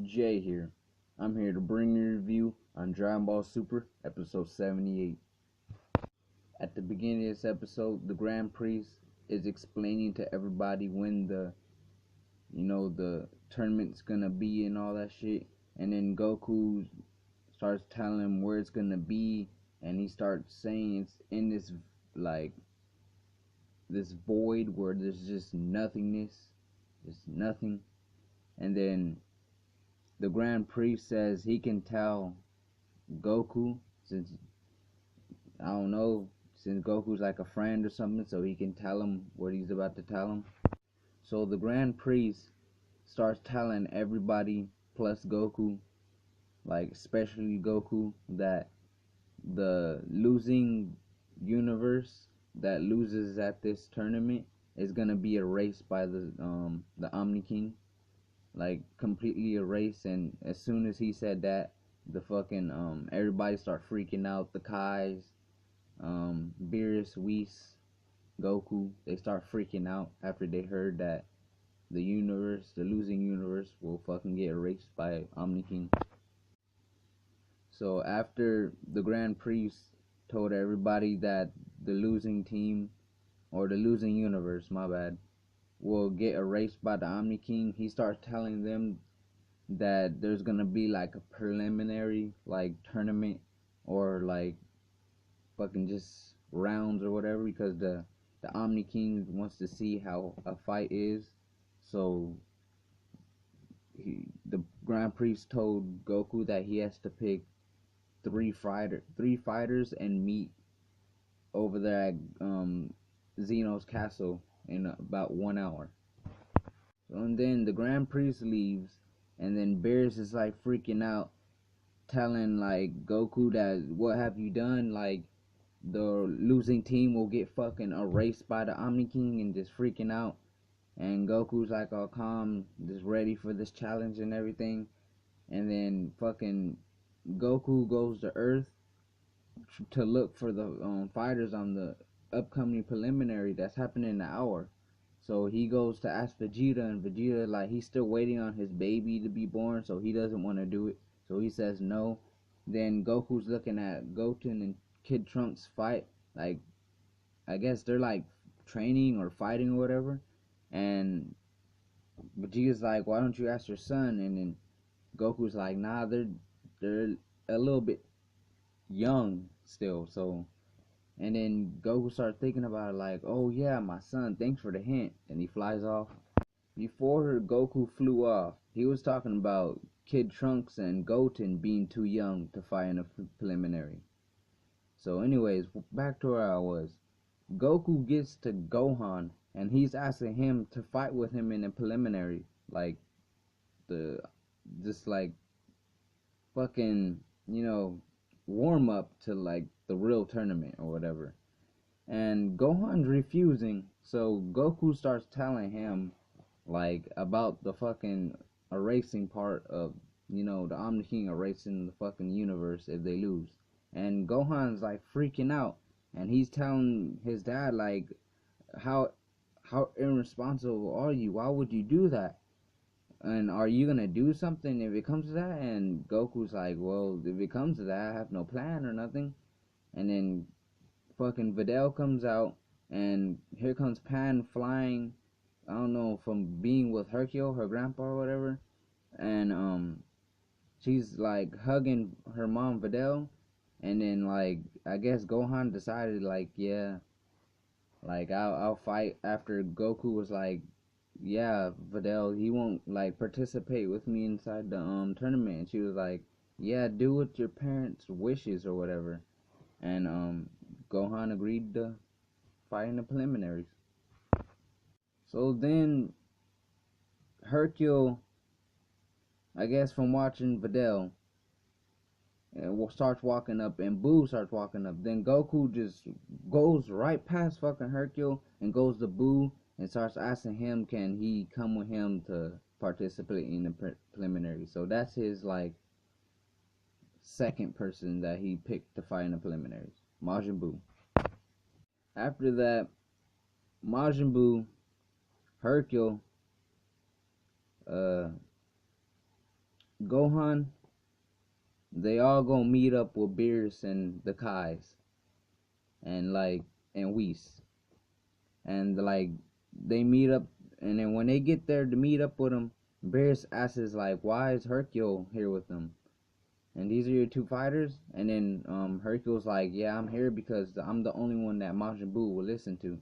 Jay here. I'm here to bring you a review on Dragon Ball Super, episode 78. At the beginning of this episode, the Grand Priest is explaining to everybody when the tournament's gonna be and all that shit. And then Goku starts telling him where it's gonna be, and he starts saying it's in this void where there's just nothingness, just nothing. And then the Grand Priest says he can tell Goku, since I don't know, since Goku's like a friend or something, so he can tell him what he's about to tell him. So the Grand Priest starts telling everybody plus Goku, like especially Goku, that the losing universe that loses at this tournament is gonna be erased by the Omni King, like completely erased. And as soon as he said that, the fucking everybody start freaking out. The Kais, Beerus, Whis, Goku, they start freaking out after they heard that the losing universe, will fucking get erased by Omni King. So after the Grand Priest told everybody that the losing team, or the losing universe, my bad, will get erased by the Omni King, he starts telling them that there's gonna be like a preliminary like tournament, or like fucking just rounds or whatever, because the Omni King wants to see how a fight is. So the Grand Priest told Goku that he has to pick three fighters and meet over there at Zeno's castle in about 1 hour. And then the Grand Priest leaves, and then Beerus is like freaking out, telling like Goku that what have you done? Like the losing team will get fucking erased by the Omni King, and just freaking out. And Goku's like all calm, just ready for this challenge and everything. And then fucking Goku goes to Earth to look for the fighters on the upcoming preliminary that's happening in an hour. So he goes to ask Vegeta, and Vegeta, like, he's still waiting on his baby to be born, so he doesn't want to do it. So he says no. Then Goku's looking at Goten and Kid Trunks fight. Like, I guess they're like training or fighting or whatever. And Vegeta's like, why don't you ask your son? And then Goku's like, nah, they're a little bit young still. So, and then Goku starts thinking about it, like, oh yeah, my son, thanks for the hint. And he flies off. Before Goku flew off, he was talking about Kid Trunks and Goten being too young to fight in a preliminary. So anyways, back to where I was. Goku gets to Gohan, and he's asking him to fight with him in a preliminary, like the just like fucking, warm up to like the real tournament or whatever. And Gohan's refusing, so Goku starts telling him like about the fucking erasing part of, the Omni King erasing the fucking universe if they lose. And Gohan's like freaking out, and he's telling his dad like, how irresponsible are you? Why would you do that? And are you gonna do something if it comes to that? And Goku's like, well, if it comes to that, I have no plan or nothing. And then fucking Videl comes out, and here comes Pan flying, I don't know, from being with Hercule, her grandpa or whatever. And she's like hugging her mom Videl. And then like, I guess Gohan decided like, yeah, like I'll fight. After Goku was like, yeah, Videl, he won't like participate with me inside the tournament. And she was like, yeah, do what your parents' wishes or whatever. And Gohan agreed to fight in the preliminaries. So then Hercule, I guess from watching Videl, starts walking up, and Boo starts walking up. Then Goku just goes right past fucking Hercule and goes to Boo and starts asking him, can he come with him to participate in the preliminary. So that's his like second person that he picked to fight in the preliminaries, Majin Buu. After that, Majin Buu, Hercule, uh, Gohan, they all gonna meet up with Beerus and the Kais and Whis, and like they meet up, and then when they get there to meet up with them, Beerus asks like, "Why is Hercule here with them? And these are your two fighters?" And then Hercule's like, "Yeah, I'm here because I'm the only one that Majin Buu will listen to."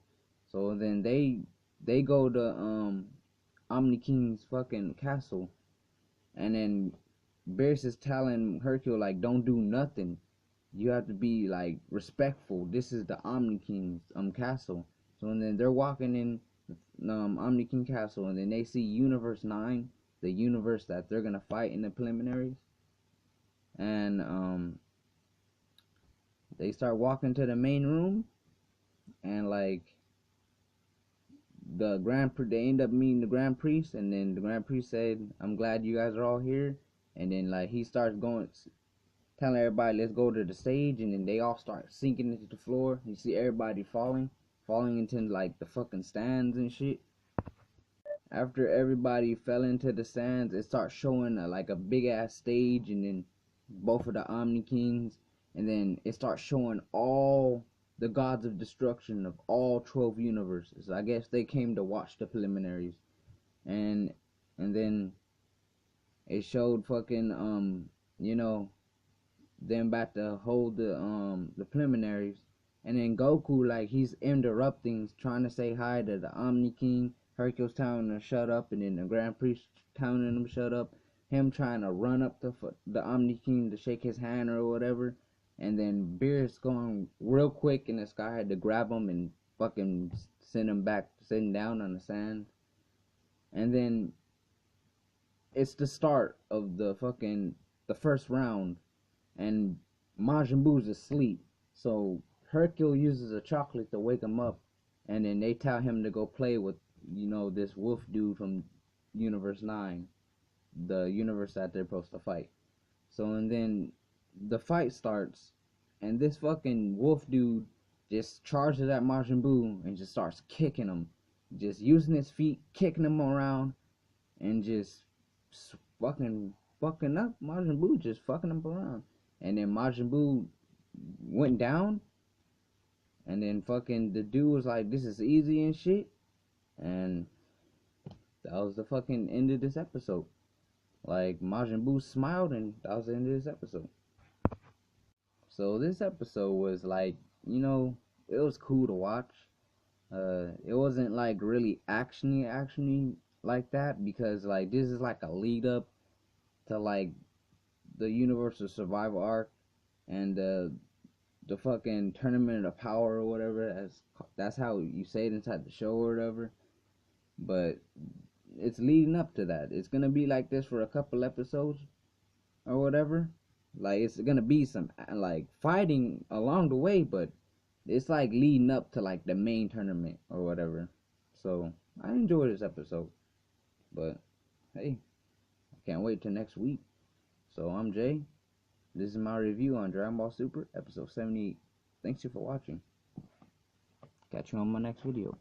So then they go to Omni King's fucking castle, and then Beerus is telling Hercule like, "Don't do nothing. You have to be like respectful. This is the Omni King's castle." So and then they're walking in Omni King castle, and then they see Universe 9, the universe that they're gonna fight in the preliminaries, and they start walking to the main room, and like they end up meeting the Grand Priest, and then the Grand Priest said, "I'm glad you guys are all here," and then like he starts going, telling everybody, "Let's go to the stage," and then they all start sinking into the floor. You see everybody falling into like the fucking stands and shit. After everybody fell into the sands, it starts showing like a big ass stage, and then both of the Omni Kings, and then it starts showing all the gods of destruction of all 12 universes. I guess they came to watch the preliminaries, and then it showed fucking you know them about to hold the preliminaries, and then Goku like he's interrupting, trying to say hi to the Omni King. Hercule's telling him to shut up, and then the Grand Priest telling him to shut up. Him trying to run up the Omni King to shake his hand or whatever, and then Beerus going real quick, and this guy had to grab him and fucking send him back sitting down on the sand. And then it's the start of the first round, and Majin Buu's asleep. So Hercule uses a chocolate to wake him up, and then they tell him to go play with, this wolf dude from Universe 9, the universe that they're supposed to fight. So, and then the fight starts, and this fucking wolf dude just charges at Majin Buu and just starts kicking him, just using his feet, kicking him around, and just fucking up Majin Buu, just fucking him around. And then Majin Buu went down, and then fucking the dude was like, "This is easy and shit," and that was the fucking end of this episode. Like Majin Buu smiled, and that was the end of this episode. So this episode was like, it was cool to watch. It wasn't like really actiony like that, because like this is like a lead up to like the Universal Survival arc, and the fucking Tournament of Power or whatever. That's how you say it inside the show or whatever. But it's leading up to that. It's gonna be like this for a couple episodes or whatever. Like it's gonna be some like fighting along the way, but it's like leading up to like the main tournament or whatever. So I enjoyed this episode, but hey, I can't wait till next week. So I'm Jay. This is my review on Dragon Ball Super episode 78. Thanks you for watching. Catch you on my next video.